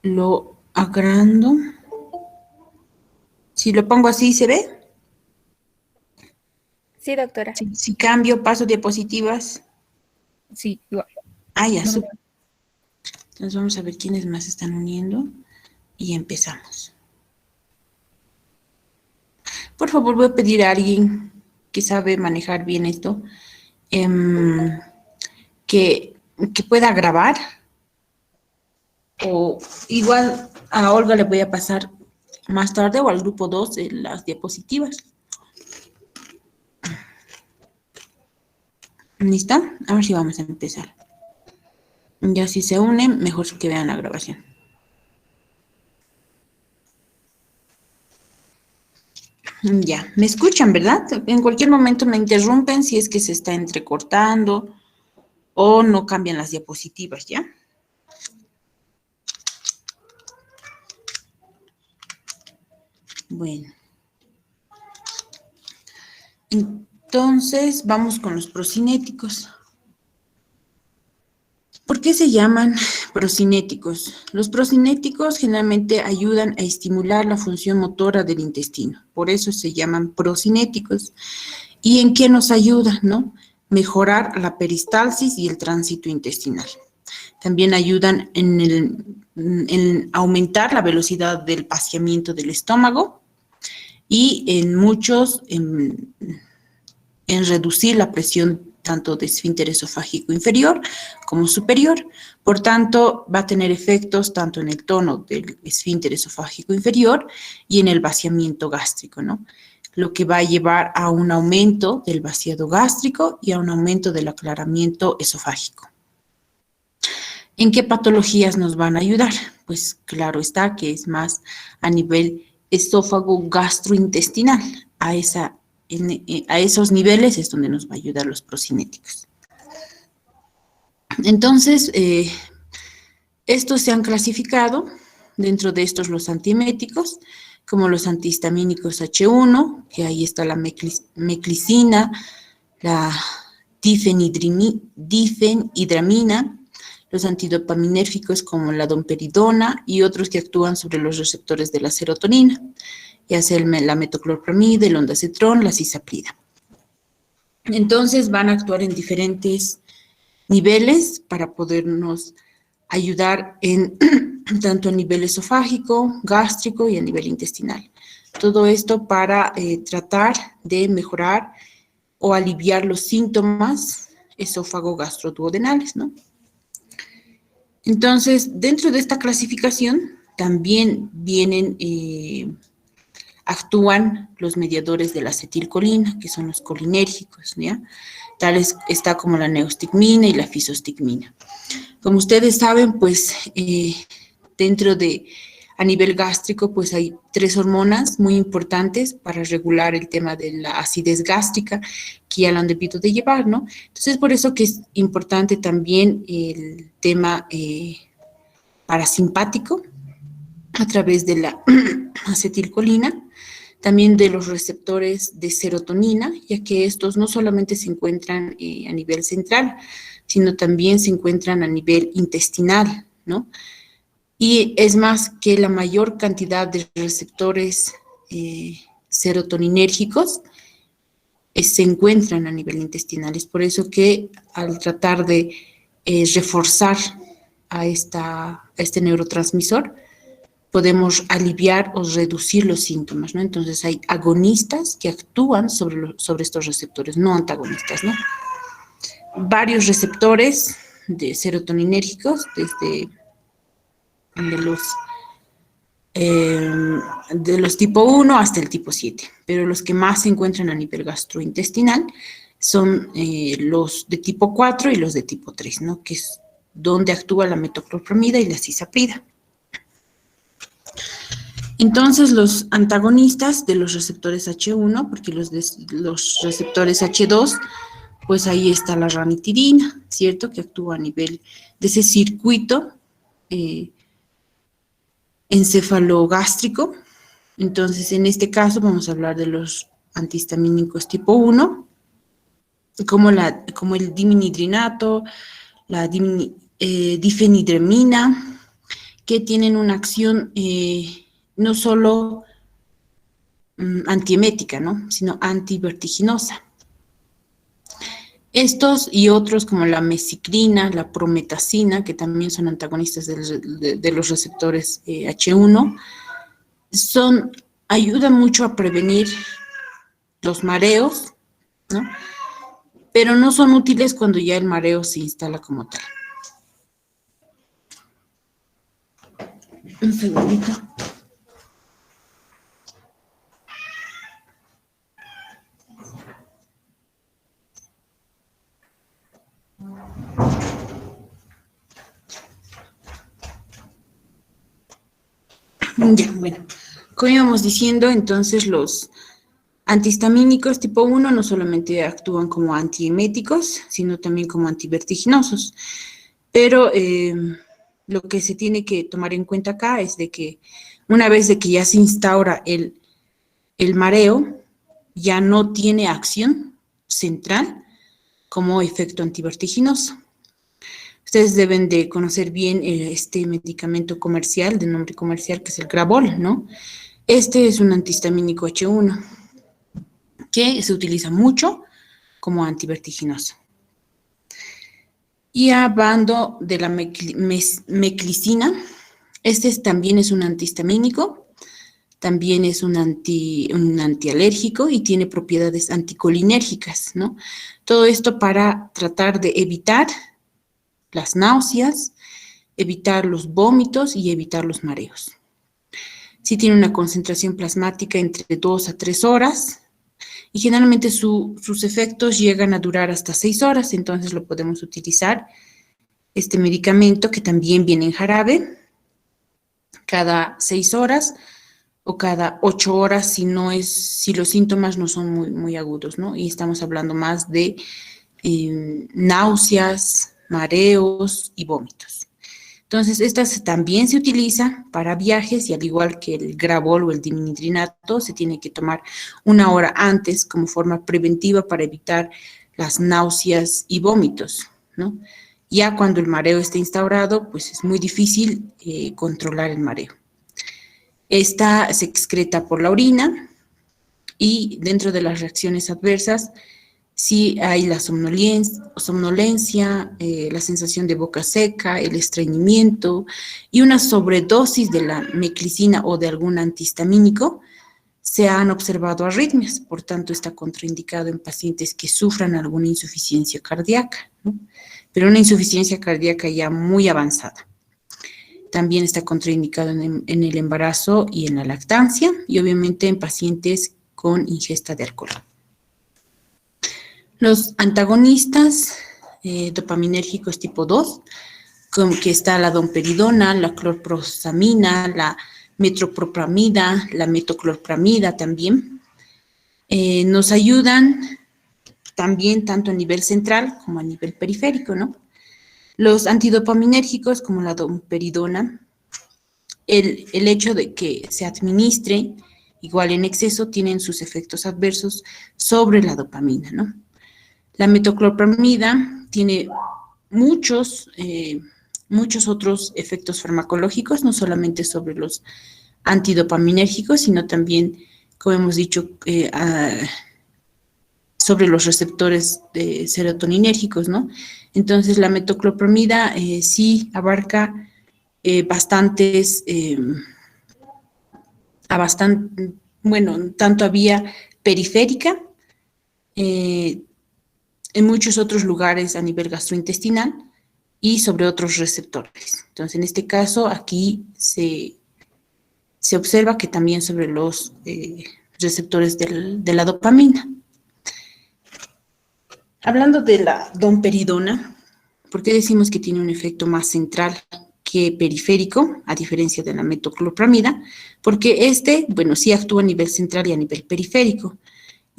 lo agrando. Si lo pongo así, ¿se ve? Sí, doctora. Si cambio, paso diapositivas. Sí, igual. Ah, ya, súper. Entonces vamos a ver quiénes más se están uniendo y empezamos. Por favor, voy a pedir a alguien que sabe manejar bien esto, que pueda grabar. O igual a Olga le voy a pasar más tarde o al grupo 2 las diapositivas. ¿Listo? A ver si vamos a empezar. Ya si se unen, mejor que vean la grabación. Ya, me escuchan, ¿verdad? En cualquier momento me interrumpen si es que se está entrecortando o no cambian las diapositivas, ¿ya? Bueno. Entonces, vamos con los procinéticos. ¿Por qué se llaman procinéticos? Los procinéticos generalmente ayudan a estimular la función motora del intestino, por eso se llaman procinéticos. ¿Y en qué nos ayudan, no? Mejorar la peristalsis y el tránsito intestinal. También ayudan en aumentar la velocidad del vaciamiento del estómago y en muchos en reducir la presión tanto de esfínter esofágico inferior como superior. Por tanto, va a tener efectos tanto en el tono del esfínter esofágico inferior y en el vaciamiento gástrico, ¿no? Lo que va a llevar a un aumento del vaciado gástrico y a un aumento del aclaramiento esofágico. ¿En qué patologías nos van a ayudar? Pues claro está que es más a nivel esófago gastrointestinal, a esos niveles es donde nos va a ayudar los procinéticos. Entonces, estos se han clasificado, dentro de estos los antieméticos, como los antihistamínicos H1, que ahí está la meclicina, la difenhidramina, los antidopaminérgicos como la domperidona y otros que actúan sobre los receptores de la serotonina, ya sea la metoclopramida, el ondansetron, la cisaplida. Entonces van a actuar en diferentes niveles para podernos ayudar en tanto a nivel esofágico, gástrico y a nivel intestinal. Todo esto para tratar de mejorar o aliviar los síntomas esófago-gastroduodenales, ¿no? Entonces, dentro de esta clasificación también vienen, actúan los mediadores de la acetilcolina, que son los colinérgicos, ¿ya? Tales está como la neostigmina y la fisostigmina. Como ustedes saben, pues, dentro de, a nivel gástrico, pues hay 3 hormonas muy importantes para regular el tema de la acidez gástrica, que ya lo han debido de llevar, ¿no? Entonces, por eso que es importante también el tema parasimpático, a través de la acetilcolina, también de los receptores de serotonina, ya que estos no solamente se encuentran a nivel central, sino también se encuentran a nivel intestinal, ¿no? Y es más que la mayor cantidad de receptores serotoninérgicos se encuentran a nivel intestinal. Es por eso que al tratar de reforzar a este neurotransmisor, podemos aliviar o reducir los síntomas, ¿no? Entonces hay agonistas que actúan sobre estos receptores, no antagonistas, ¿no? Varios receptores de serotoninérgicos, desde de los tipo 1 hasta el tipo 7, pero los que más se encuentran a nivel gastrointestinal son los de tipo 4 y los de tipo 3, ¿no? Que es donde actúa la metoclopramida y la cisaplida. Entonces, los antagonistas de los receptores H1, porque los receptores H2, pues ahí está la ranitidina, ¿cierto? Que actúa a nivel de ese circuito encefalogástrico. Entonces, en este caso vamos a hablar de los antihistamínicos tipo 1, como el dimenhidrinato, la difenhidramina, que tienen una acción no solo antiemética, ¿no?, sino antivertiginosa. Estos y otros como la mesicrina, la prometacina, que también son antagonistas de los receptores H1, ayudan mucho a prevenir los mareos, ¿no?, pero no son útiles cuando ya el mareo se instala como tal. Un segundito. Ya, bueno, como íbamos diciendo, entonces los antihistamínicos tipo 1 no solamente actúan como antieméticos, sino también como antivertiginosos. Pero lo que se tiene que tomar en cuenta acá es de que una vez de que ya se instaura el mareo, ya no tiene acción central como efecto antivertiginoso. Ustedes deben de conocer bien este medicamento comercial, de nombre comercial, que es el Gravol, ¿no? Este es un antihistamínico H1 que se utiliza mucho como antivertiginoso. Y hablando de la meclicina, también es un antihistamínico, también es un antialérgico y tiene propiedades anticolinérgicas, ¿no? Todo esto para tratar de evitar las náuseas, evitar los vómitos y evitar los mareos. Sí tiene una concentración plasmática entre 2 a 3 horas y generalmente sus efectos llegan a durar hasta 6 horas, entonces lo podemos utilizar, este medicamento, que también viene en jarabe, cada 6 horas o cada 8 horas si los síntomas no son muy, muy agudos, ¿no? Y estamos hablando más de náuseas, mareos y vómitos. Entonces, esta también se utiliza para viajes y al igual que el Gravol o el dimidrinato, se tiene que tomar 1 hora antes como forma preventiva para evitar las náuseas y vómitos, ¿no? Ya cuando el mareo está instaurado, pues es muy difícil controlar el mareo. Esta se excreta por la orina y dentro de las reacciones adversas sí hay la somnolencia, la sensación de boca seca, el estreñimiento y una sobredosis de la meclicina o de algún antihistamínico. Se han observado arritmias, por tanto está contraindicado en pacientes que sufran alguna insuficiencia cardíaca, ¿no? Pero una insuficiencia cardíaca ya muy avanzada. También está contraindicado en el embarazo y en la lactancia y obviamente en pacientes con ingesta de alcohol. Los antagonistas dopaminérgicos tipo 2, que está la domperidona, la clorprosamina, la metoclopramida, la metoclopramida también, nos ayudan también tanto a nivel central como a nivel periférico, ¿no? Los antidopaminérgicos, como la domperidona, el hecho de que se administre igual en exceso, tienen sus efectos adversos sobre la dopamina, ¿no? La metoclopramida tiene muchos otros efectos farmacológicos, no solamente sobre los antidopaminérgicos, sino también, como hemos dicho, sobre los receptores serotoninérgicos, ¿no? Entonces, la metoclopramida sí abarca tanto a vía periférica, en muchos otros lugares a nivel gastrointestinal y sobre otros receptores. Entonces, en este caso, aquí se observa que también sobre los receptores de la dopamina. Hablando de la domperidona, ¿por qué decimos que tiene un efecto más central que periférico, a diferencia de la metoclopramida? Porque sí actúa a nivel central y a nivel periférico.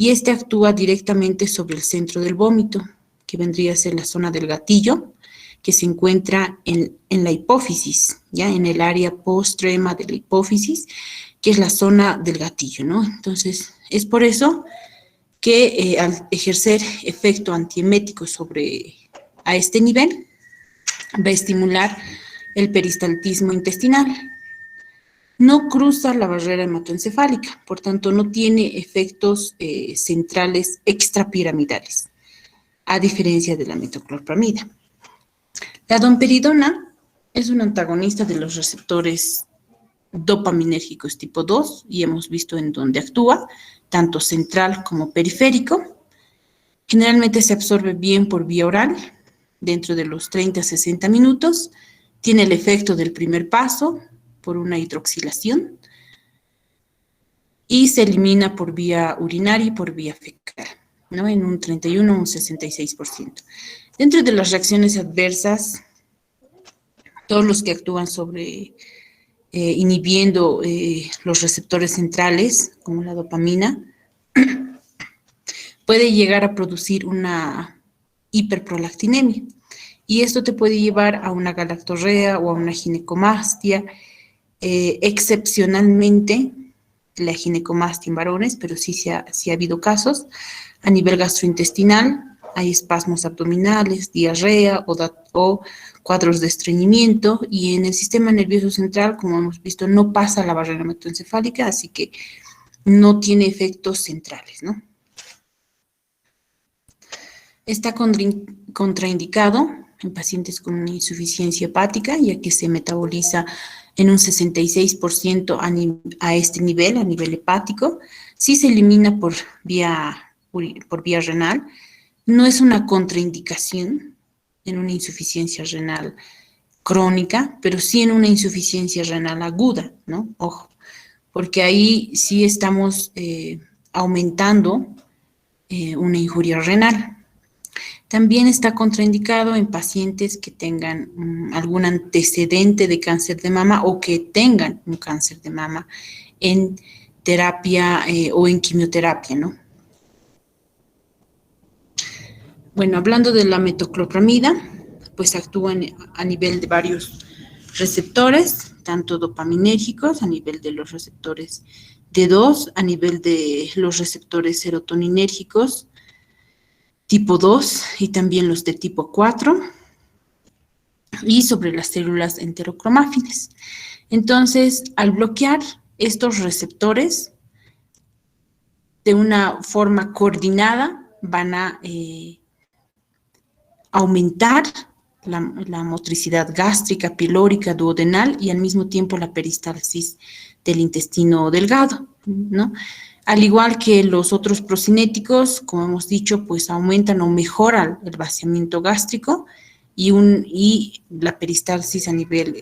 Y actúa directamente sobre el centro del vómito, que vendría a ser la zona del gatillo, que se encuentra en la hipófisis, ya en el área postrema de la hipófisis, que es la zona del gatillo, ¿no? Entonces, es por eso que al ejercer efecto antiemético a este nivel, va a estimular el peristaltismo intestinal. No cruza la barrera hematoencefálica, por tanto no tiene efectos centrales extrapiramidales, a diferencia de la metoclopramida. La domperidona es un antagonista de los receptores dopaminérgicos tipo 2 y hemos visto en dónde actúa, tanto central como periférico. Generalmente se absorbe bien por vía oral, dentro de los 30 a 60 minutos. Tiene el efecto del primer paso por una hidroxilación y se elimina por vía urinaria y por vía fecal, ¿no? En un 31 o un 66%. Dentro de las reacciones adversas, todos los que actúan sobre inhibiendo los receptores centrales, como la dopamina, puede llegar a producir una hiperprolactinemia. Y esto te puede llevar a una galactorrea o a una ginecomastia. Excepcionalmente, la ginecomastia en varones, pero sí ha habido casos. A nivel gastrointestinal, hay espasmos abdominales, diarrea o cuadros de estreñimiento. Y en el sistema nervioso central, como hemos visto, no pasa la barrera hematoencefálica, así que no tiene efectos centrales, ¿no? Está contraindicado en pacientes con insuficiencia hepática, ya que se metaboliza en un 66% a este nivel, a nivel hepático. Sí se elimina por vía renal. No es una contraindicación en una insuficiencia renal crónica, pero sí en una insuficiencia renal aguda, ¿no? Ojo, porque ahí sí estamos aumentando una injuria renal. También está contraindicado en pacientes que tengan algún antecedente de cáncer de mama o que tengan un cáncer de mama en terapia o en quimioterapia, ¿no? Bueno, hablando de la metoclopramida, pues actúa a nivel de varios receptores, tanto dopaminérgicos, a nivel de los receptores D2, a nivel de los receptores serotoninérgicos, tipo 2 y también los de tipo 4 y sobre las células enterocromáfines. Entonces, al bloquear estos receptores de una forma coordinada, van a aumentar la motricidad gástrica, pilórica, duodenal y al mismo tiempo la peristalsis del intestino delgado, ¿no? Al igual que los otros procinéticos, como hemos dicho, pues aumentan o mejoran el vaciamiento gástrico y la peristalsis a nivel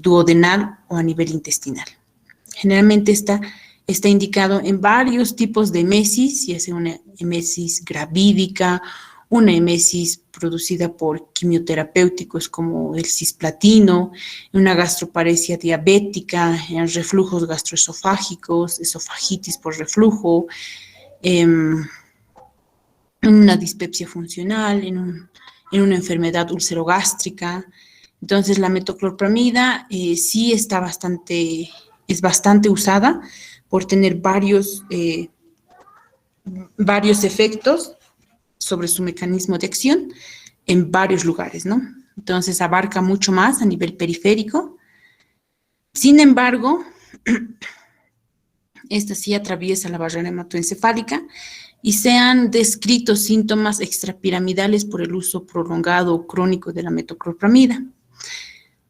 duodenal o a nivel intestinal. Generalmente está indicado en varios tipos de emesis, ya sea una emesis gravídica, una emesis producida por quimioterapéuticos como el cisplatino, una gastroparesia diabética, en reflujos gastroesofágicos, esofagitis por reflujo, una dispepsia funcional, en una enfermedad ulcerogástrica. Entonces, la metoclopramida sí es bastante usada por tener varios efectos sobre su mecanismo de acción en varios lugares, ¿no? Entonces, abarca mucho más a nivel periférico. Sin embargo, esta sí atraviesa la barrera hematoencefálica y se han descrito síntomas extrapiramidales por el uso prolongado o crónico de la metoclopramida.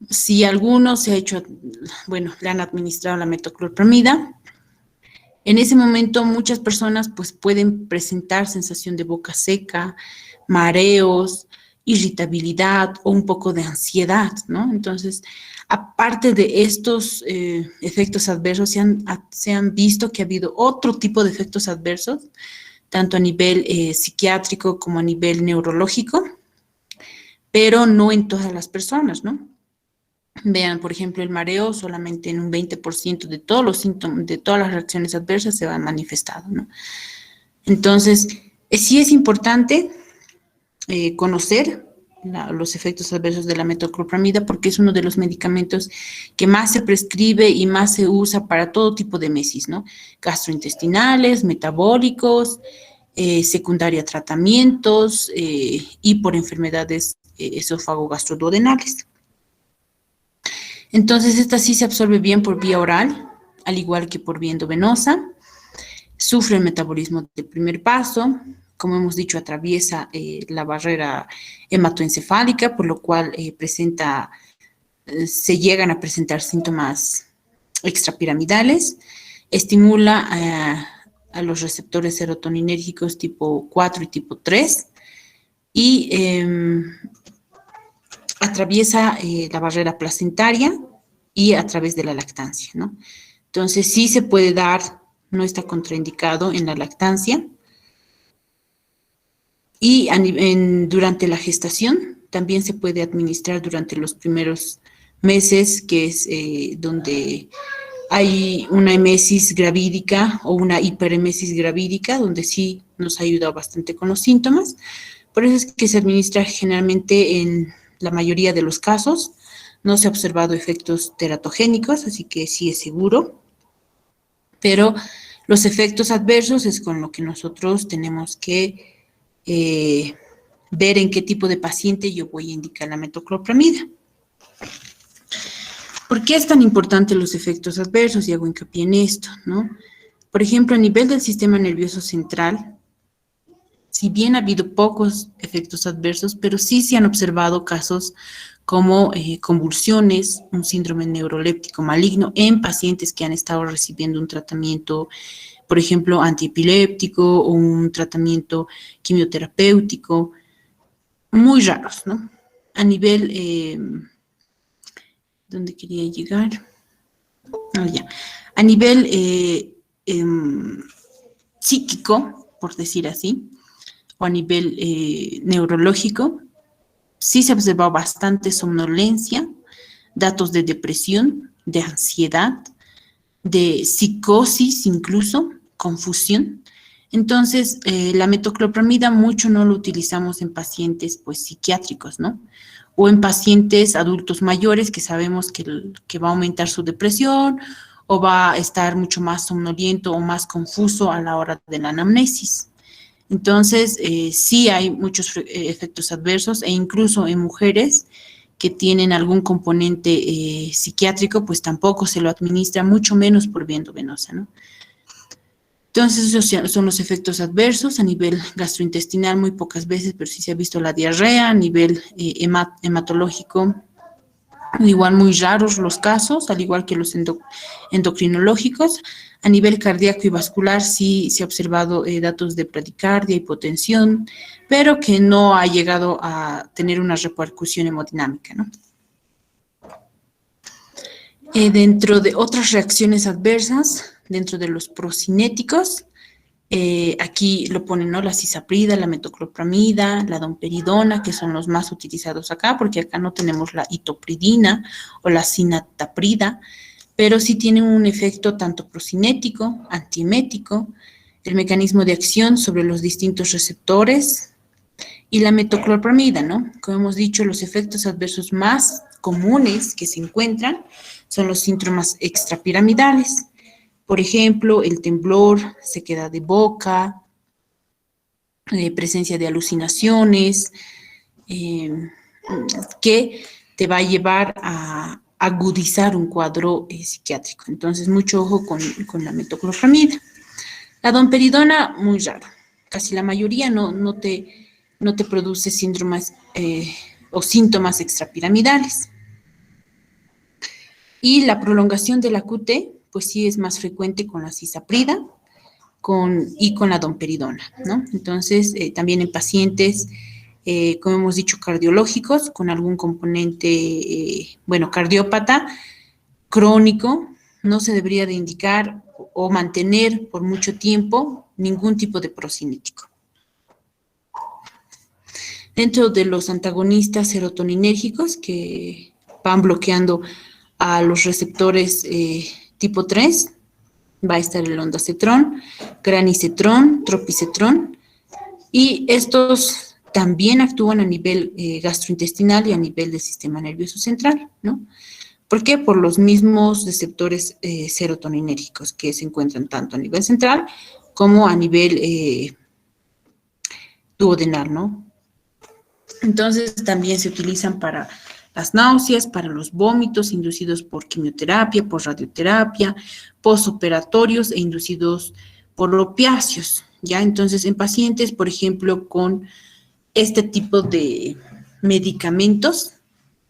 Si alguno le han administrado la metoclopramida, en ese momento muchas personas pues pueden presentar sensación de boca seca, mareos, irritabilidad o un poco de ansiedad, ¿no? Entonces, aparte de estos efectos adversos, se han visto que ha habido otro tipo de efectos adversos, tanto a nivel psiquiátrico como a nivel neurológico, pero no en todas las personas, ¿no? Vean, por ejemplo, el mareo solamente en un 20% de todos los síntomas, de todas las reacciones adversas se van manifestado, ¿no? Entonces, sí es importante conocer los efectos adversos de la metoclopramida porque es uno de los medicamentos que más se prescribe y más se usa para todo tipo de emesis, ¿no? Gastrointestinales, metabólicos, secundaria a tratamientos y por enfermedades esófago-gastroduodenales. Entonces, esta sí se absorbe bien por vía oral, al igual que por vía endovenosa. Sufre el metabolismo del primer paso. Como hemos dicho, atraviesa la barrera hematoencefálica, por lo cual se llegan a presentar síntomas extrapiramidales. Estimula a los receptores serotoninérgicos tipo 4 y tipo 3 y atraviesa la barrera placentaria y a través de la lactancia, ¿no? Entonces, sí se puede dar, no está contraindicado en la lactancia. Y durante la gestación también se puede administrar durante los primeros meses, que es donde hay una emesis gravídica o una hiperemesis gravídica, donde sí nos ha ayudado bastante con los síntomas. Por eso es que se administra generalmente en la mayoría de los casos. No se ha observado efectos teratogénicos, así que sí es seguro. Pero los efectos adversos es con lo que nosotros tenemos que ver en qué tipo de paciente yo voy a indicar la metoclopramida. ¿Por qué es tan importante los efectos adversos? Y hago hincapié en esto, ¿no? Por ejemplo, a nivel del sistema nervioso central, si bien ha habido pocos efectos adversos, pero sí se han observado casos como convulsiones, un síndrome neuroléptico maligno en pacientes que han estado recibiendo un tratamiento, por ejemplo, antiepiléptico o un tratamiento quimioterapéutico, muy raros, ¿no? A nivel, ¿dónde quería llegar? A nivel psíquico, por decir así, o a nivel neurológico, sí se ha observado bastante somnolencia, datos de depresión, de ansiedad, de psicosis incluso, confusión. Entonces, la metoclopramida mucho no lo utilizamos en pacientes pues psiquiátricos, ¿no? O en pacientes adultos mayores que sabemos que va a aumentar su depresión o va a estar mucho más somnoliento o más confuso a la hora de la anamnesis. Entonces, sí hay muchos efectos adversos e incluso en mujeres que tienen algún componente psiquiátrico, pues tampoco se lo administra, mucho menos por vía endovenosa, ¿no? Entonces, esos son los efectos adversos a nivel gastrointestinal, muy pocas veces, pero sí se ha visto la diarrea, a nivel hematológico, igual muy raros los casos, al igual que los endocrinológicos. A nivel cardíaco y vascular sí se ha observado datos de bradicardia, hipotensión, pero que no ha llegado a tener una repercusión hemodinámica, ¿no? Dentro de otras reacciones adversas, dentro de los procinéticos, aquí lo ponen, ¿no? La cisaprida, la metoclopramida, la domperidona, que son los más utilizados acá, porque acá no tenemos la itopridina o la cinataprida, pero sí tienen un efecto tanto procinético, antiemético, el mecanismo de acción sobre los distintos receptores y la metoclopramida, ¿no? Como hemos dicho, los efectos adversos más comunes que se encuentran son los síntomas extrapiramidales. Por ejemplo, el temblor, sequedad de boca, presencia de alucinaciones, que te va a llevar a agudizar un cuadro psiquiátrico. Entonces, mucho ojo con la metoclopramida. La domperidona, muy raro. Casi la mayoría no te produce síndromes o síntomas extrapiramidales. Y la prolongación de la QT, pues sí es más frecuente con la cisaprida y con la domperidona, ¿no? Entonces, también en pacientes, como hemos dicho, cardiológicos, con algún componente, cardiópata, crónico, no se debería de indicar o mantener por mucho tiempo ningún tipo de procinético. Dentro de los antagonistas serotoninérgicos que van bloqueando a los receptores tipo 3, va a estar el ondansetrón, granisetrón, tropisetrón, y estos también actúan a nivel gastrointestinal y a nivel del sistema nervioso central, ¿no? ¿Por qué? Por los mismos receptores serotoninérgicos que se encuentran tanto a nivel central como a nivel duodenal, ¿no? Entonces, también se utilizan para las náuseas, para los vómitos inducidos por quimioterapia, por radioterapia, posoperatorios e inducidos por opiáceos, ¿ya? Entonces, en pacientes, por ejemplo, con este tipo de medicamentos,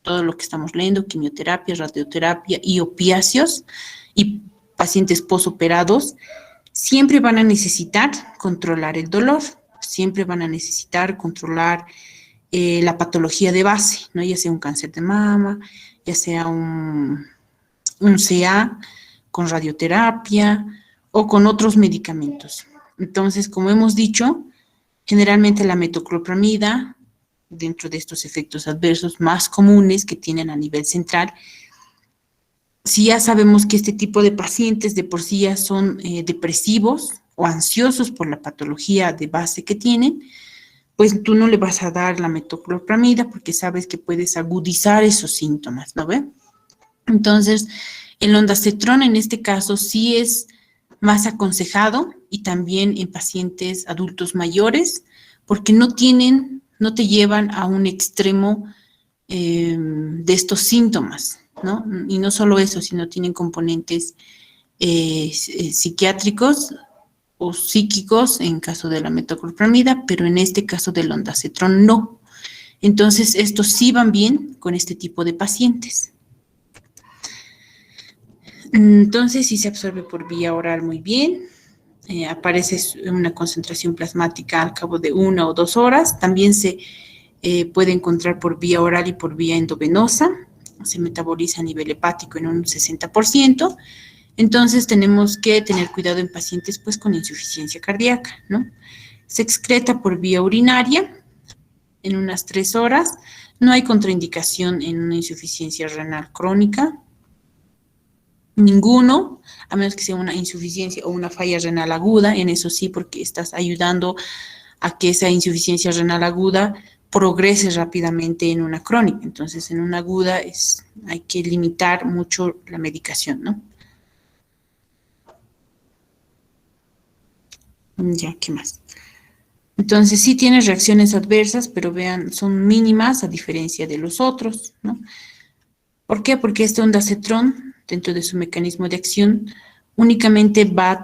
todo lo que estamos leyendo, quimioterapia, radioterapia y opiáceos, y pacientes posoperados, siempre van a necesitar controlar el dolor, siempre van a necesitar controlar la patología de base, ¿no? Ya sea un cáncer de mama, ya sea un CA con radioterapia o con otros medicamentos. Entonces, como hemos dicho, generalmente la metoclopramida, dentro de estos efectos adversos más comunes que tienen a nivel central, si ya sabemos que este tipo de pacientes de por sí ya son depresivos o ansiosos por la patología de base que tienen, pues tú no le vas a dar la metoclopramida porque sabes que puedes agudizar esos síntomas, ¿no ve? Entonces, el ondansetron en este caso sí es más aconsejado y también en pacientes adultos mayores porque no te llevan a un extremo de estos síntomas, ¿no? Y no solo eso, sino tienen componentes psiquiátricos o psíquicos en caso de la metoclopramida, pero en este caso del ondansetron no. Entonces, estos sí van bien con este tipo de pacientes. Entonces, sí se absorbe por vía oral muy bien. Aparece una concentración plasmática al cabo de 1 o 2 horas. También se puede encontrar por vía oral y por vía endovenosa. Se metaboliza a nivel hepático en un 60%. Entonces, tenemos que tener cuidado en pacientes pues, con insuficiencia cardíaca, ¿no? Se excreta por vía urinaria en unas 3 horas. No hay contraindicación en una insuficiencia renal crónica. Ninguno, a menos que sea una insuficiencia o una falla renal aguda, en eso sí, porque estás ayudando a que esa insuficiencia renal aguda progrese rápidamente en una crónica. Entonces, en una aguda hay que limitar mucho la medicación, ¿no? Ya, ¿qué más? Entonces, sí tiene reacciones adversas, pero vean, son mínimas a diferencia de los otros, ¿no? ¿Por qué? Porque este ondansetron, dentro de su mecanismo de acción, únicamente va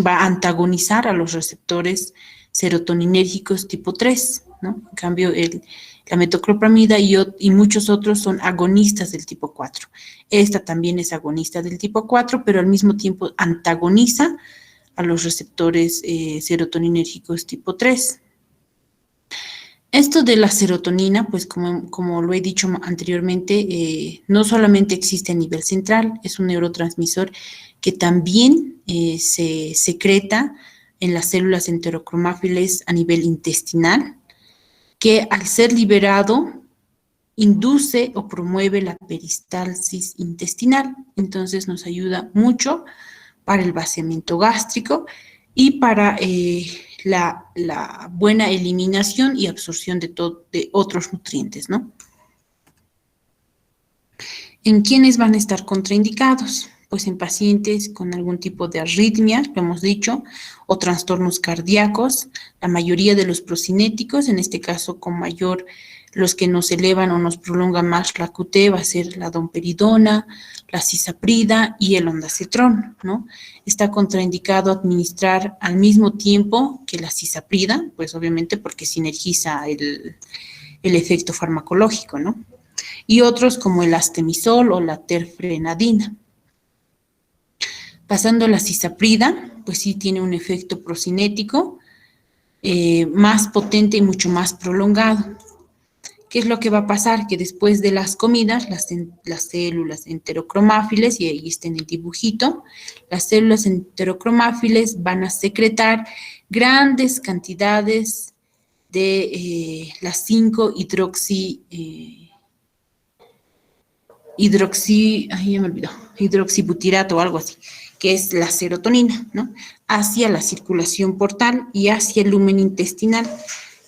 a antagonizar a los receptores serotoninérgicos tipo 3, ¿no? En cambio, la metoclopramida y muchos otros son agonistas del tipo 4. Esta también es agonista del tipo 4, pero al mismo tiempo antagoniza a los receptores serotoninérgicos tipo 3. Esto de la serotonina, pues como lo he dicho anteriormente, no solamente existe a nivel central, es un neurotransmisor que también se secreta en las células enterocromáfiles a nivel intestinal, que al ser liberado induce o promueve la peristalsis intestinal. Entonces nos ayuda mucho para el vaciamiento gástrico y para la buena eliminación y absorción de otros nutrientes, ¿no? ¿En quiénes van a estar contraindicados? Pues en pacientes con algún tipo de arritmia, lo hemos dicho, o trastornos cardíacos, la mayoría de los procinéticos, en este caso con mayor, los que nos elevan o nos prolongan más la QT va a ser la domperidona, la cisaprida y el ondansetron, ¿no? Está contraindicado administrar al mismo tiempo que la cisaprida, pues obviamente porque sinergiza el efecto farmacológico, ¿no? Y otros como el astemisol o la terfenadina. Pasando a la cisaprida, pues sí tiene un efecto procinético más potente y mucho más prolongado. ¿Qué es lo que va a pasar? Que después de las comidas, las células enterocromáfiles, y ahí está en el dibujito, las células enterocromáfiles van a secretar grandes cantidades de las 5 hidroxibutirato o algo así, que es la serotonina, ¿no? Hacia la circulación portal y hacia el lumen intestinal.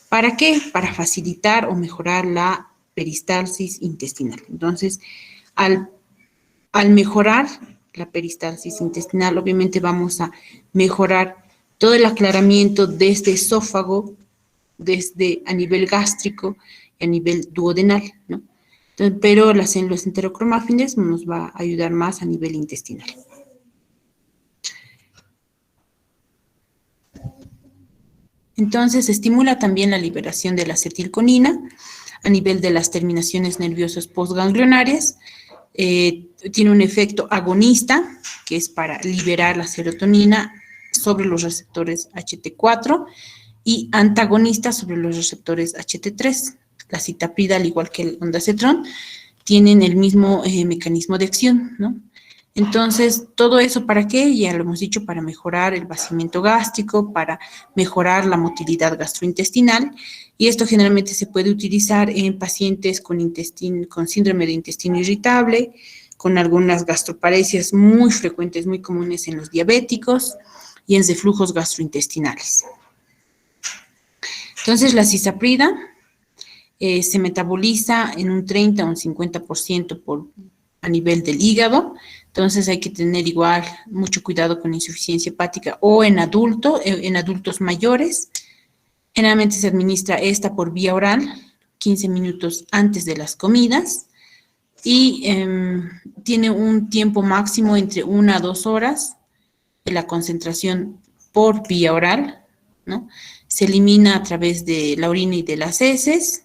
¿Para qué? Para facilitar o mejorar la peristalsis intestinal. Entonces, al mejorar la peristalsis intestinal, obviamente vamos a mejorar todo el aclaramiento de este esófago desde a nivel gástrico y a nivel duodenal, ¿no? Entonces, pero las células enterocromáfines nos va a ayudar más a nivel intestinal. Entonces, estimula también la liberación de la acetilcolina a nivel de las terminaciones nerviosas postganglionarias. Tiene un efecto agonista, que es para liberar la serotonina sobre los receptores HT4 y antagonista sobre los receptores HT3. La cisaprida, al igual que el ondansetron, tienen el mismo mecanismo de acción, ¿no? Entonces, ¿todo eso para qué? Ya lo hemos dicho, para mejorar el vaciamiento gástrico, para mejorar la motilidad gastrointestinal, y esto generalmente se puede utilizar en pacientes con síndrome de intestino irritable, con algunas gastroparesias muy frecuentes, muy comunes en los diabéticos y en reflujos gastrointestinales. Entonces, la cisaprida se metaboliza en un 30 o un 50% a nivel del hígado. Entonces hay que tener igual mucho cuidado con la insuficiencia hepática o en adultos mayores. Generalmente se administra esta por vía oral, 15 minutos antes de las comidas, y tiene un tiempo máximo entre 1 a 2 horas de la concentración por vía oral, ¿no? Se elimina a través de la orina y de las heces,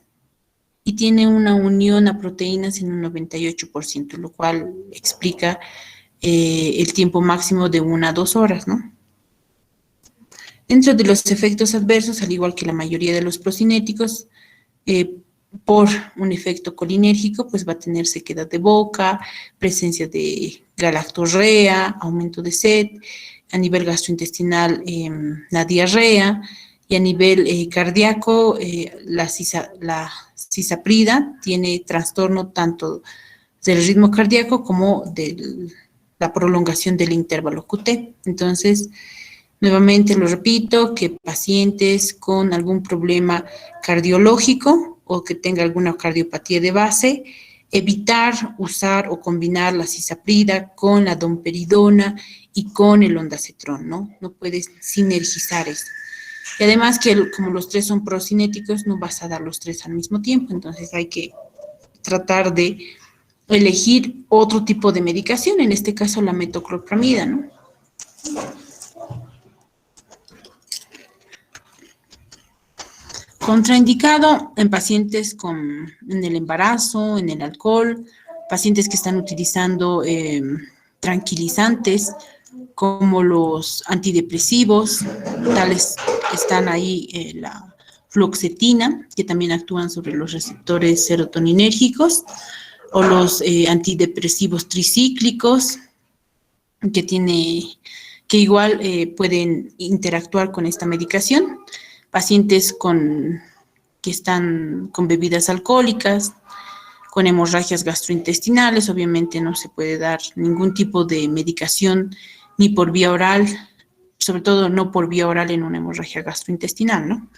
y tiene una unión a proteínas en un 98%, lo cual explica el tiempo máximo de 1 a 2 horas, ¿no? Dentro de los efectos adversos, al igual que la mayoría de los procinéticos, por un efecto colinérgico, pues va a tener sequedad de boca, presencia de galactorrea, aumento de sed, a nivel gastrointestinal la diarrea, y a nivel cardíaco la cisaprida tiene trastorno tanto del ritmo cardíaco como de la prolongación del intervalo QT. Entonces, nuevamente lo repito, que pacientes con algún problema cardiológico o que tenga alguna cardiopatía de base, evitar usar o combinar la cisaprida con la domperidona y con el ondansetron, ¿no? No puedes sinergizar eso. Y además que como los tres son procinéticos, no vas a dar los tres al mismo tiempo, entonces hay que tratar de elegir otro tipo de medicación, en este caso la metoclopramida, ¿no? Contraindicado en pacientes en el embarazo, en el alcohol, pacientes que están utilizando tranquilizantes como los antidepresivos, tales están ahí la fluoxetina, que también actúan sobre los receptores serotoninérgicos, o los antidepresivos tricíclicos, que igual pueden interactuar con esta medicación. Pacientes que están con bebidas alcohólicas, con hemorragias gastrointestinales, obviamente no se puede dar ningún tipo de medicación ni por vía oral, sobre todo no por vía oral en una hemorragia gastrointestinal, ¿no?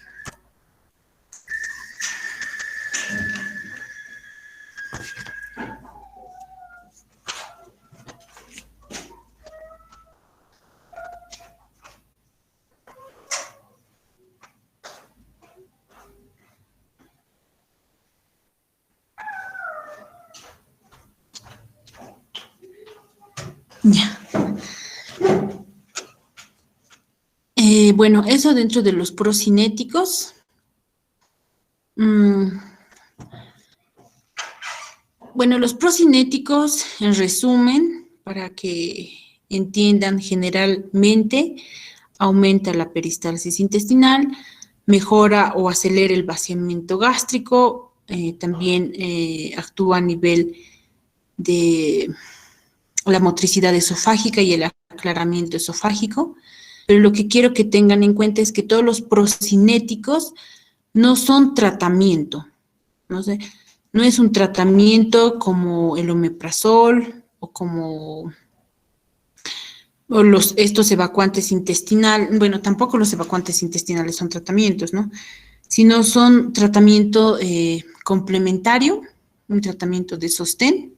Ya. Bueno, eso dentro de los procinéticos. Bueno, los procinéticos, en resumen, para que entiendan generalmente, aumenta la peristalsis intestinal, mejora o acelera el vaciamiento gástrico, también actúa a nivel de la motricidad esofágica y el aclaramiento esofágico, pero lo que quiero que tengan en cuenta es que todos los procinéticos no son tratamiento, no es un tratamiento como el omeprazol o como estos evacuantes intestinales, bueno, tampoco los evacuantes intestinales son tratamientos, ¿no? Sino son tratamiento complementario, un tratamiento de sostén,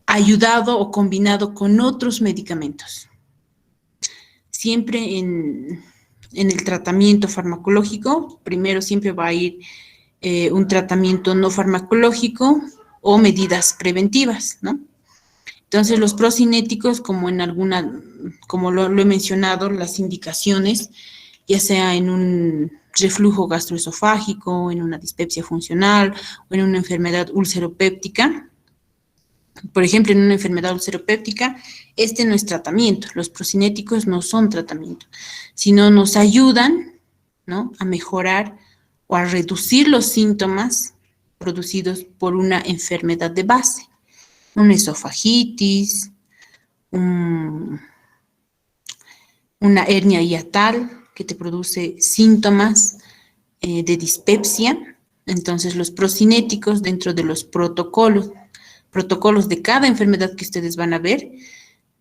ayudado o combinado con otros medicamentos. Siempre en en el tratamiento farmacológico, primero siempre va a ir un tratamiento no farmacológico o medidas preventivas, ¿no? Entonces, los procinéticos, como como lo he mencionado, las indicaciones, ya sea en un reflujo gastroesofágico, en una dispepsia funcional o en una enfermedad ulceropéptica. Por ejemplo, en una enfermedad ulceropéptica, este no es tratamiento, los procinéticos no son tratamiento, sino nos ayudan, ¿no?, a mejorar o a reducir los síntomas producidos por una enfermedad de base, una esofagitis, una hernia hiatal que te produce síntomas de dispepsia. Entonces, los procinéticos dentro de los protocolos de cada enfermedad que ustedes van a ver,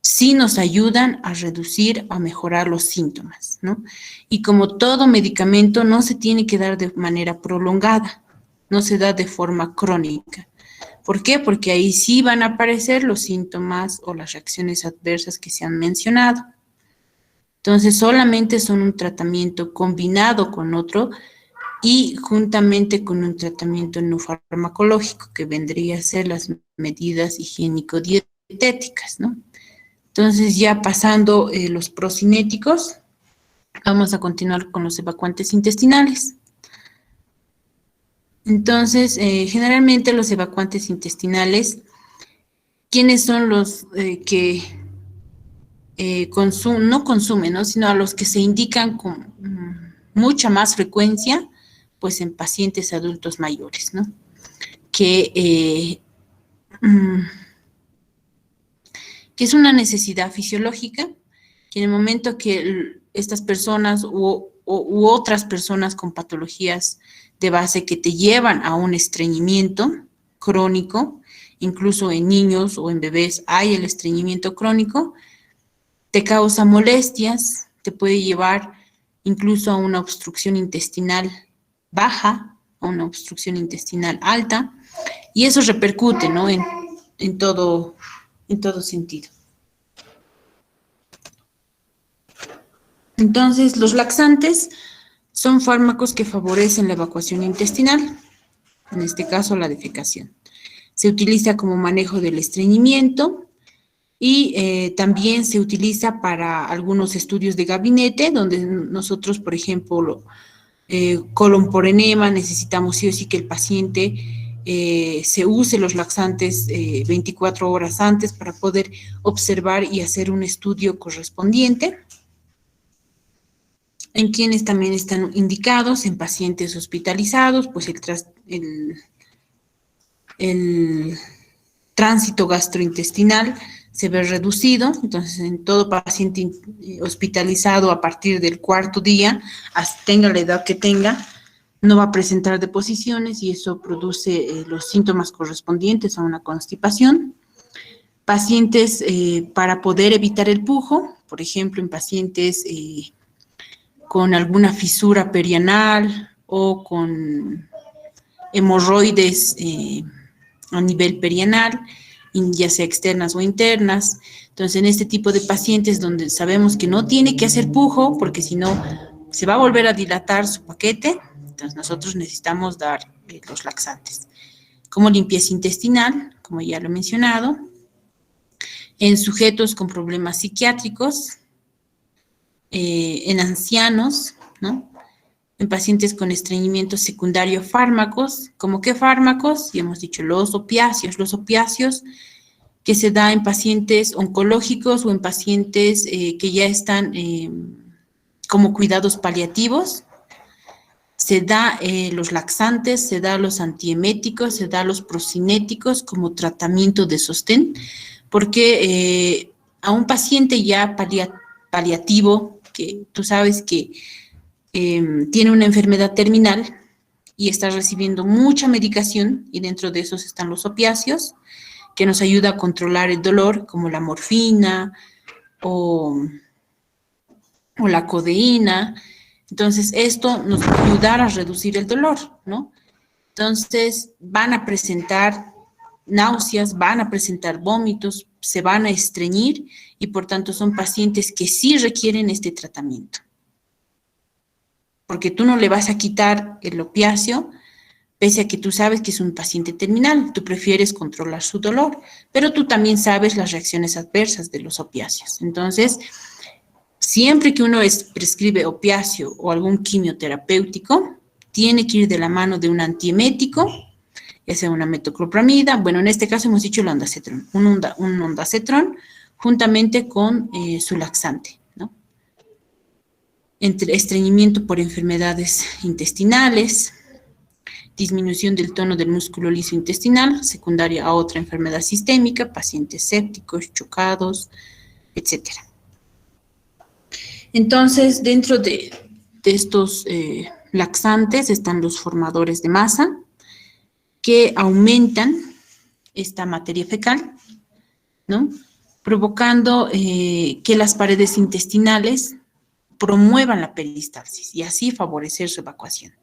sí nos ayudan a reducir, a mejorar los síntomas, ¿no? Y como todo medicamento, no se tiene que dar de manera prolongada, no se da de forma crónica. ¿Por qué? Porque ahí sí van a aparecer los síntomas o las reacciones adversas que se han mencionado. Entonces, solamente son un tratamiento combinado con otro y juntamente con un tratamiento no farmacológico, que vendría a ser las medidas higiénico-dietéticas, ¿no? Entonces, ya pasando los procinéticos, vamos a continuar con los evacuantes intestinales. Entonces, generalmente los evacuantes intestinales, ¿quiénes son los que no consumen, ¿no?, sino a los que se indican con mucha más frecuencia? Pues en pacientes adultos mayores, ¿no? Que es una necesidad fisiológica, que en el momento que estas personas u otras personas con patologías de base que te llevan a un estreñimiento crónico, incluso en niños o en bebés hay el estreñimiento crónico, te causa molestias, te puede llevar incluso a una obstrucción intestinal baja, a una obstrucción intestinal alta, y eso repercute, ¿no?, en todo sentido. Entonces, los laxantes son fármacos que favorecen la evacuación intestinal, en este caso la defecación. Se utiliza como manejo del estreñimiento y también se utiliza para algunos estudios de gabinete, donde nosotros, por ejemplo, colon por enema, necesitamos sí o sí que el paciente se use los laxantes 24 horas antes para poder observar y hacer un estudio correspondiente. En quienes también están indicados, en pacientes hospitalizados, pues el tránsito gastrointestinal se ve reducido. Entonces, en todo paciente hospitalizado a partir del cuarto día, tenga la edad que tenga, no va a presentar deposiciones y eso produce los síntomas correspondientes a una constipación. Pacientes para poder evitar el pujo, por ejemplo, en pacientes con alguna fisura perianal o con hemorroides a nivel perianal, ya sea externas o internas. Entonces, en este tipo de pacientes donde sabemos que no tiene que hacer pujo, porque si no se va a volver a dilatar su paquete, entonces nosotros necesitamos dar los laxantes. Como limpieza intestinal, como ya lo he mencionado, en sujetos con problemas psiquiátricos, en ancianos, ¿no?, en pacientes con estreñimiento secundario, fármacos. ¿Cómo qué fármacos? Ya hemos dicho los opiáceos que se da en pacientes oncológicos o en pacientes que ya están como cuidados paliativos. Se da los laxantes, se da los antieméticos, se da los procinéticos como tratamiento de sostén, porque a un paciente ya paliativo, que tú sabes que tiene una enfermedad terminal y está recibiendo mucha medicación, y dentro de esos están los opiáceos, que nos ayuda a controlar el dolor, como la morfina o la codeína. Entonces, esto nos va a ayudar a reducir el dolor, ¿no? Entonces, van a presentar náuseas, van a presentar vómitos, se van a estreñir y, por tanto, son pacientes que sí requieren este tratamiento. porque tú no le vas a quitar el opiáceo, pese a que tú sabes que es un paciente terminal, tú prefieres controlar su dolor, pero tú también sabes las reacciones adversas de los opiáceos. Entonces, siempre que uno prescribe opiáceo o algún quimioterapéutico, tiene que ir de la mano de un antiemético, ya sea una metoclopramida, bueno, en este caso hemos dicho el ondansetron, un ondansetron juntamente con su laxante, ¿no? Estreñimiento por enfermedades intestinales, disminución del tono del músculo liso intestinal, secundaria a otra enfermedad sistémica, pacientes sépticos, chocados, etcétera. Entonces, dentro de estos laxantes están los formadores de masa, que aumentan esta materia fecal, ¿no? Provocando que las paredes intestinales promuevan la peristalsis y así favorecer su evacuación.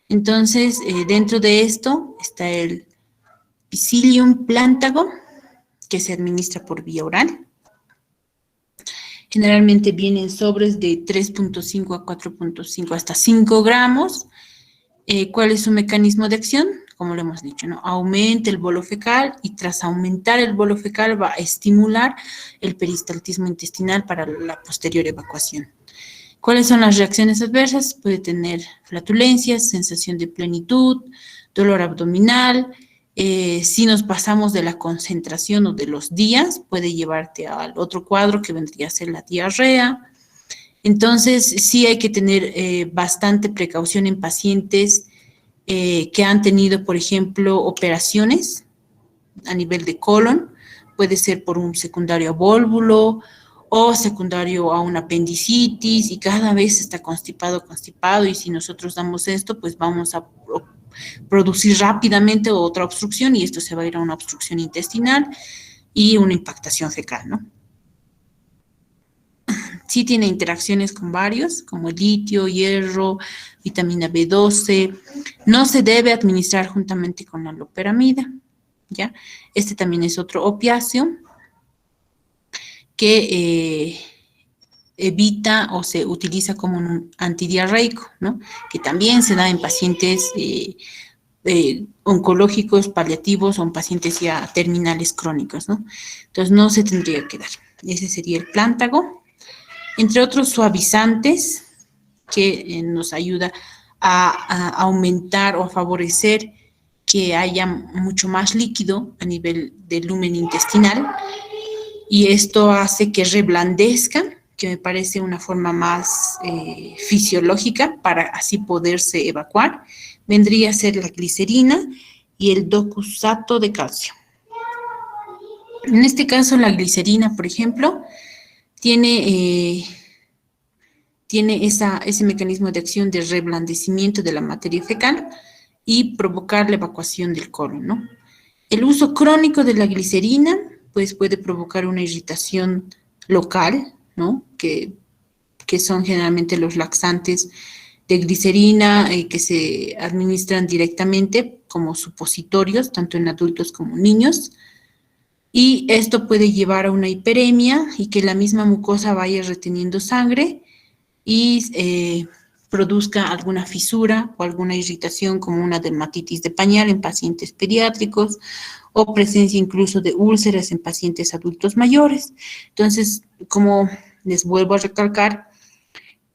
Entonces, dentro de esto está el Psyllium plántago, que se administra por vía oral. Generalmente vienen sobres de 3.5 a 4.5 hasta 5 gramos. ¿Cuál es su mecanismo de acción? Como lo hemos dicho, ¿no? Aumenta el bolo fecal y tras aumentar el bolo fecal va a estimular el peristaltismo intestinal para la posterior evacuación. ¿Cuáles son las reacciones adversas? Puede tener flatulencias, sensación de plenitud, dolor abdominal. Si nos pasamos de la concentración o de los días, puede llevarte al otro cuadro que vendría a ser la diarrea. Entonces, sí hay que tener bastante precaución en pacientes que han tenido, por ejemplo, operaciones a nivel de colon. Puede ser por un secundario a vólvulo o secundario a una apendicitis y cada vez está constipado, y si nosotros damos esto, pues vamos a producir rápidamente otra obstrucción y esto se va a ir a una obstrucción intestinal y una impactación fecal, ¿no? Sí tiene interacciones con varios, como el litio, hierro, vitamina B12. No se debe administrar juntamente con la loperamida, ¿ya? Este también es otro opiáceo que evita o se utiliza como un antidiarreico, ¿no? Que también se da en pacientes oncológicos, paliativos o en pacientes ya terminales crónicos, ¿no? Entonces no se tendría que dar. Ese sería el plántago. Entre otros suavizantes que nos ayuda a aumentar o a favorecer que haya mucho más líquido a nivel del lumen intestinal y esto hace que reblandezca, que me parece una forma más fisiológica para así poderse evacuar, vendría a ser la glicerina y el docusato de calcio. En este caso, la glicerina, por ejemplo, tiene ese mecanismo de acción de reblandecimiento de la materia fecal y provocar la evacuación del colon, ¿no? El uso crónico de la glicerina, pues puede provocar una irritación local, ¿no? Que son generalmente los laxantes de glicerina que se administran directamente como supositorios, tanto en adultos como niños. Y esto puede llevar a una hiperemia y que la misma mucosa vaya reteniendo sangre y produzca alguna fisura o alguna irritación como una dermatitis de pañal en pacientes pediátricos o presencia incluso de úlceras en pacientes adultos mayores. Entonces, como les vuelvo a recalcar,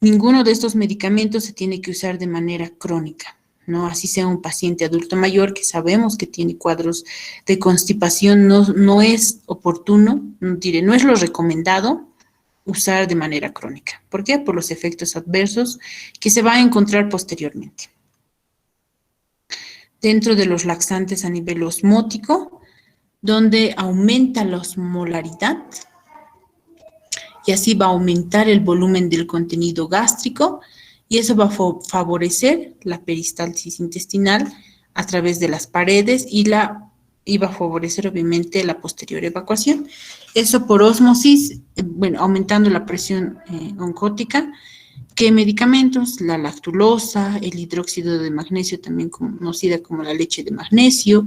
ninguno de estos medicamentos se tiene que usar de manera crónica, ¿no? Así sea un paciente adulto mayor que sabemos que tiene cuadros de constipación, no es oportuno, no es lo recomendado usar de manera crónica. ¿Por qué? Por los efectos adversos que se va a encontrar posteriormente. Dentro de los laxantes a nivel osmótico, donde aumenta la osmolaridad y así va a aumentar el volumen del contenido gástrico y eso va a favorecer la peristalsis intestinal a través de las paredes y va a favorecer obviamente la posterior evacuación. Eso por ósmosis, bueno, aumentando la presión oncótica. ¿Qué medicamentos? La lactulosa, el hidróxido de magnesio, también conocida como la leche de magnesio,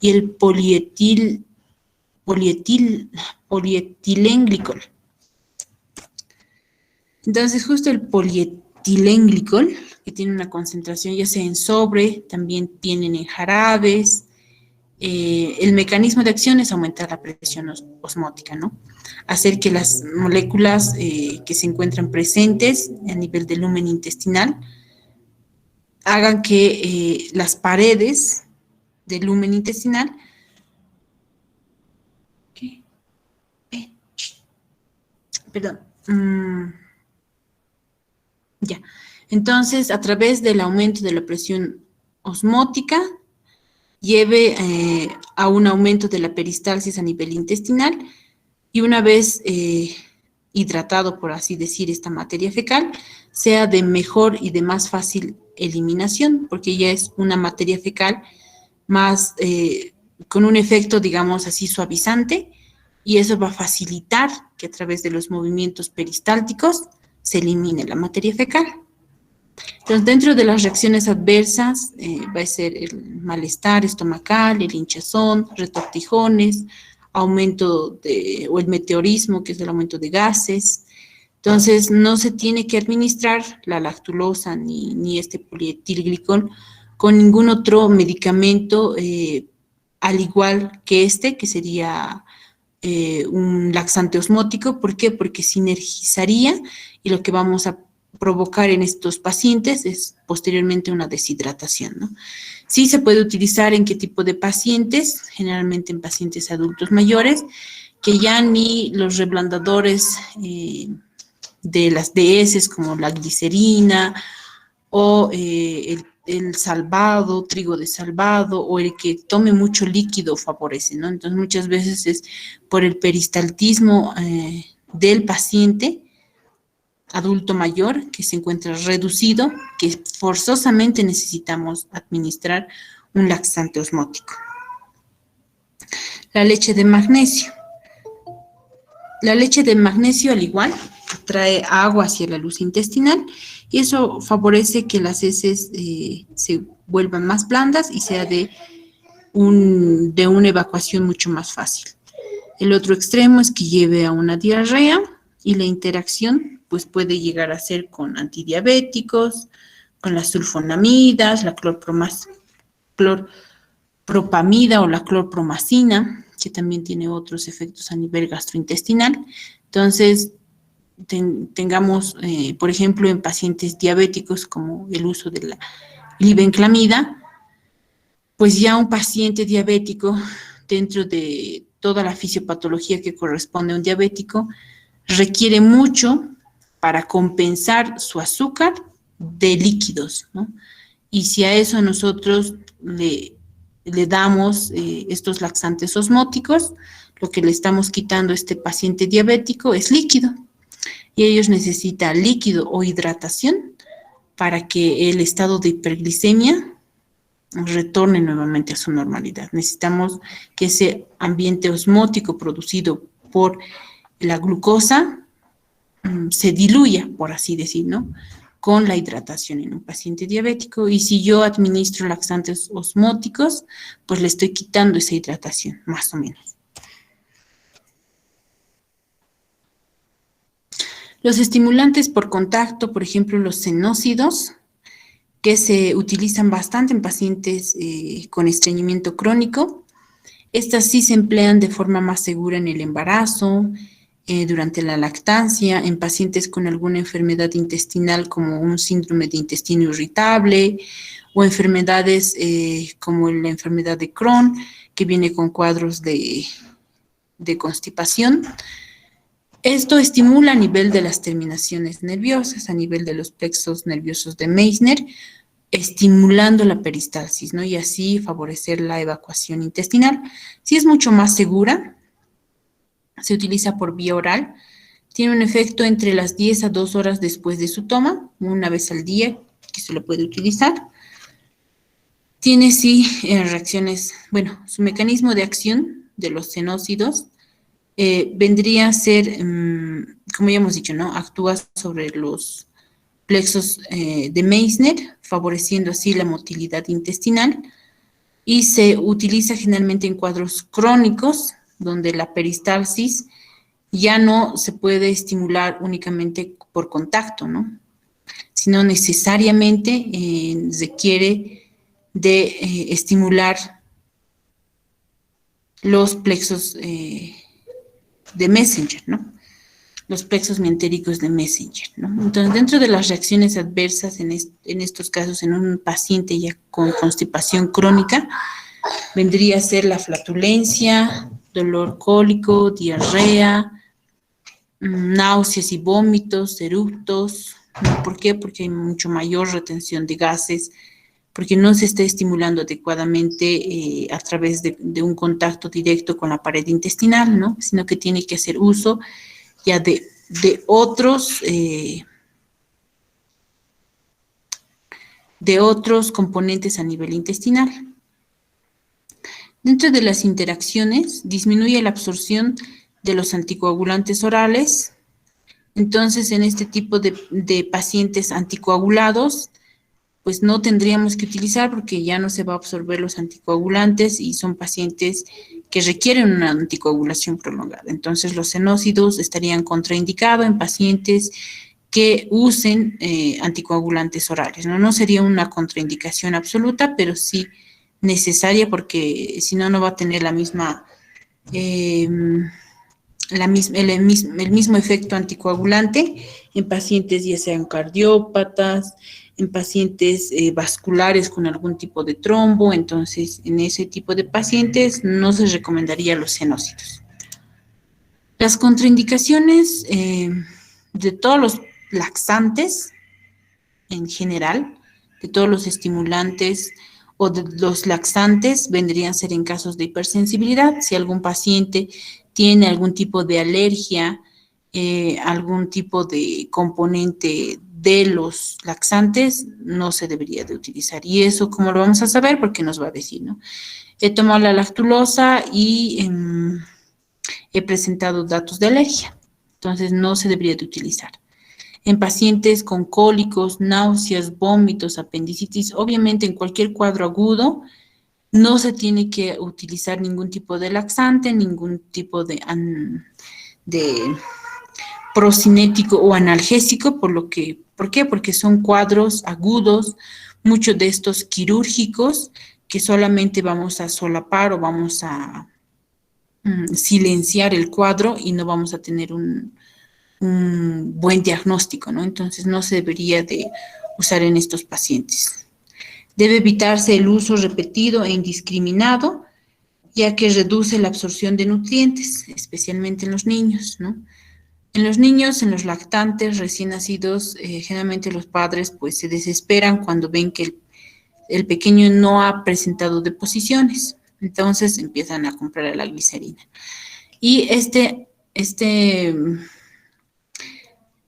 y el polietilenglicol. Entonces, justo el tilenglicol, que tiene una concentración ya sea en sobre, también tienen en jarabes. El mecanismo de acción es aumentar la presión osmótica, ¿no? Hacer que las moléculas que se encuentran presentes a nivel del lumen intestinal hagan que las paredes del lumen intestinal perdón, ya. Entonces, a través del aumento de la presión osmótica, lleve a un aumento de la peristalsis a nivel intestinal y una vez hidratado, por así decir, esta materia fecal, sea de mejor y de más fácil eliminación, porque ya es una materia fecal más, con un efecto, digamos así, suavizante, y eso va a facilitar que a través de los movimientos peristálticos se elimine la materia fecal. Entonces, dentro de las reacciones adversas va a ser el malestar estomacal, el hinchazón, retortijones, aumento o el meteorismo, que es el aumento de gases. Entonces, no se tiene que administrar la lactulosa ni este polietilglicol con ningún otro medicamento, al igual que este, que sería un laxante osmótico. ¿Por qué? Porque sinergizaría y lo que vamos a provocar en estos pacientes es posteriormente una deshidratación, ¿no? Sí se puede utilizar en qué tipo de pacientes, generalmente en pacientes adultos mayores, que ya ni los reblandadores de las DS como la glicerina o el salvado, trigo de salvado, o el que tome mucho líquido favorece, ¿no? Entonces muchas veces es por el peristaltismo del paciente adulto mayor que se encuentra reducido, que forzosamente necesitamos administrar un laxante osmótico. La leche de magnesio. La leche de magnesio, al igual, trae agua hacia la luz intestinal y eso favorece que las heces se vuelvan más blandas y sea de una evacuación mucho más fácil. El otro extremo es que lleve a una diarrea y la interacción pues puede llegar a ser con antidiabéticos, con las sulfonamidas, la clorpropamida o la clorpromacina, que también tiene otros efectos a nivel gastrointestinal. Entonces, tengamos, por ejemplo, en pacientes diabéticos como el uso de la glibenclamida, pues ya un paciente diabético, dentro de toda la fisiopatología que corresponde a un diabético, requiere mucho para compensar su azúcar de líquidos, ¿no? Y si a eso nosotros le damos estos laxantes osmóticos, lo que le estamos quitando a este paciente diabético es líquido. Y ellos necesitan líquido o hidratación para que el estado de hiperglicemia retorne nuevamente a su normalidad. Necesitamos que ese ambiente osmótico producido por la glucosa se diluya, por así decir, ¿no? Con la hidratación en un paciente diabético. Y si yo administro laxantes osmóticos, pues le estoy quitando esa hidratación, más o menos. Los estimulantes por contacto, por ejemplo, los senócidos, que se utilizan bastante en pacientes con estreñimiento crónico. Estas sí se emplean de forma más segura en el embarazo, durante la lactancia, en pacientes con alguna enfermedad intestinal como un síndrome de intestino irritable o enfermedades como la enfermedad de Crohn, que viene con cuadros de constipación. Esto estimula a nivel de las terminaciones nerviosas, a nivel de los plexos nerviosos de Meissner, estimulando la peristalsis, ¿no? Y así favorecer la evacuación intestinal. Sí es mucho más segura, se utiliza por vía oral, tiene un efecto entre las 10 a 2 horas después de su toma, una vez al día que se lo puede utilizar. Tiene sí reacciones, bueno, su mecanismo de acción de los senócidos vendría a ser, como ya hemos dicho, ¿no? Actúa sobre los plexos de Meissner, favoreciendo así la motilidad intestinal, y se utiliza generalmente en cuadros crónicos, donde la peristalsis ya no se puede estimular únicamente por contacto, ¿no? sino necesariamente requiere de estimular los plexos de Messenger, ¿no? Los plexos mientéricos de Messenger, ¿no? Entonces, dentro de las reacciones adversas en estos casos, en un paciente ya con constipación crónica, vendría a ser la flatulencia, dolor cólico, diarrea, náuseas y vómitos, eructos, ¿no? ¿Por qué? Porque hay mucho mayor retención de gases, porque no se está estimulando adecuadamente a través de un contacto directo con la pared intestinal, ¿no? Sino que tiene que hacer uso ya de otros componentes a nivel intestinal. Dentro de las interacciones, disminuye la absorción de los anticoagulantes orales. Entonces, en este tipo de pacientes anticoagulados, pues no tendríamos que utilizar porque ya no se va a absorber los anticoagulantes y son pacientes que requieren una anticoagulación prolongada. Entonces, los senócidos estarían contraindicados en pacientes que usen anticoagulantes orales, ¿no? No sería una contraindicación absoluta, pero sí necesaria porque si no, no va a tener el mismo efecto anticoagulante en pacientes ya sean cardiópatas, en pacientes vasculares con algún tipo de trombo. Entonces, en ese tipo de pacientes no se recomendaría los senócidos. Las contraindicaciones de todos los laxantes en general, de todos los estimulantes o de los laxantes vendrían a ser en casos de hipersensibilidad. Si algún paciente tiene algún tipo de alergia, algún tipo de componente de los laxantes, no se debería de utilizar. ¿Y eso cómo lo vamos a saber? Porque nos va a decir, ¿no? He tomado la lactulosa y he presentado datos de alergia. Entonces, no se debería de utilizar. En pacientes con cólicos, náuseas, vómitos, apendicitis, obviamente en cualquier cuadro agudo, no se tiene que utilizar ningún tipo de laxante, ningún tipo de procinético o analgésico, ¿por qué? Porque son cuadros agudos, muchos de estos quirúrgicos, que solamente vamos a solapar o vamos a silenciar el cuadro y no vamos a tener un buen diagnóstico, ¿no? Entonces no se debería de usar en estos pacientes. Debe evitarse el uso repetido e indiscriminado, ya que reduce la absorción de nutrientes, especialmente en los niños, ¿no? En los niños, en los lactantes recién nacidos, generalmente los padres pues se desesperan cuando ven que el pequeño no ha presentado deposiciones, entonces empiezan a comprar la glicerina. Y este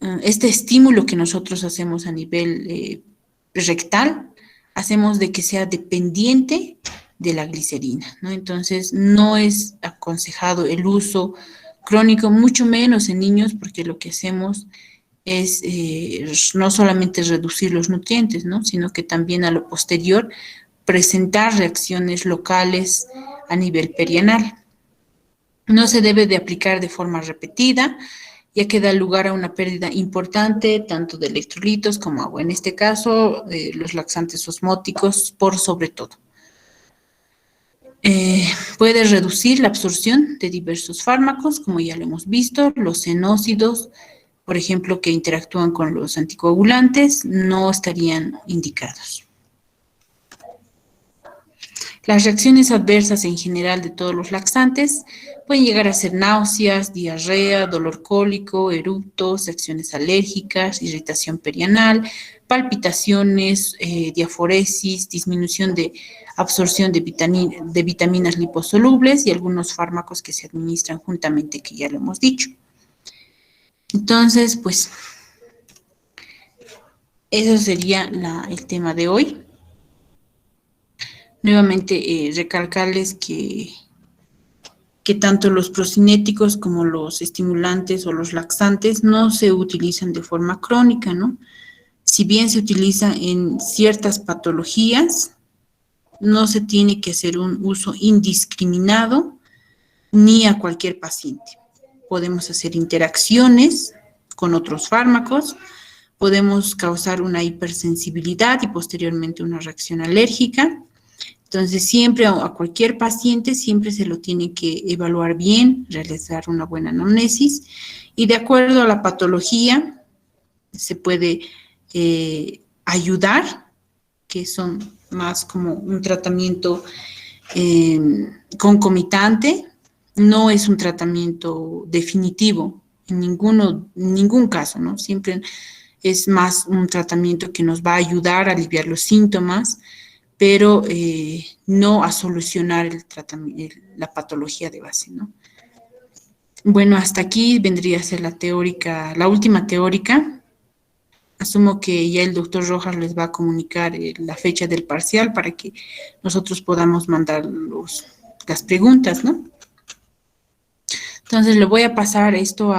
estímulo que nosotros hacemos a nivel rectal, hacemos de que sea dependiente de la glicerina, ¿no? Entonces, no es aconsejado el uso crónico, mucho menos en niños, porque lo que hacemos es no solamente reducir los nutrientes, ¿no? Sino que también a lo posterior presentar reacciones locales a nivel perianal. No se debe de aplicar de forma repetida, ya que da lugar a una pérdida importante tanto de electrolitos como agua. En este caso, los laxantes osmóticos por sobre todo. Puede reducir la absorción de diversos fármacos, como ya lo hemos visto. Los senócidos, por ejemplo, que interactúan con los anticoagulantes, no estarían indicados. Las reacciones adversas en general de todos los laxantes pueden llegar a ser náuseas, diarrea, dolor cólico, eructos, reacciones alérgicas, irritación perianal, palpitaciones, diaforesis, disminución de absorción de vitaminas liposolubles y algunos fármacos que se administran juntamente, que ya lo hemos dicho. Entonces, pues, eso sería el tema de hoy. Nuevamente, recalcarles que tanto los procinéticos como los estimulantes o los laxantes no se utilizan de forma crónica, ¿no? Si bien se utiliza en ciertas patologías, no se tiene que hacer un uso indiscriminado ni a cualquier paciente. Podemos hacer interacciones con otros fármacos, podemos causar una hipersensibilidad y posteriormente una reacción alérgica. Entonces, siempre a cualquier paciente siempre se lo tiene que evaluar bien, realizar una buena anamnesis y de acuerdo a la patología se puede ayudar, que son más como un tratamiento concomitante, no es un tratamiento definitivo en ningún caso, ¿no? Siempre es más un tratamiento que nos va a ayudar a aliviar los síntomas, pero no a solucionar la patología de base, ¿no? Bueno, hasta aquí vendría a ser la última teórica. Asumo que ya el doctor Rojas les va a comunicar la fecha del parcial para que nosotros podamos mandar las preguntas, ¿no? Entonces le voy a pasar esto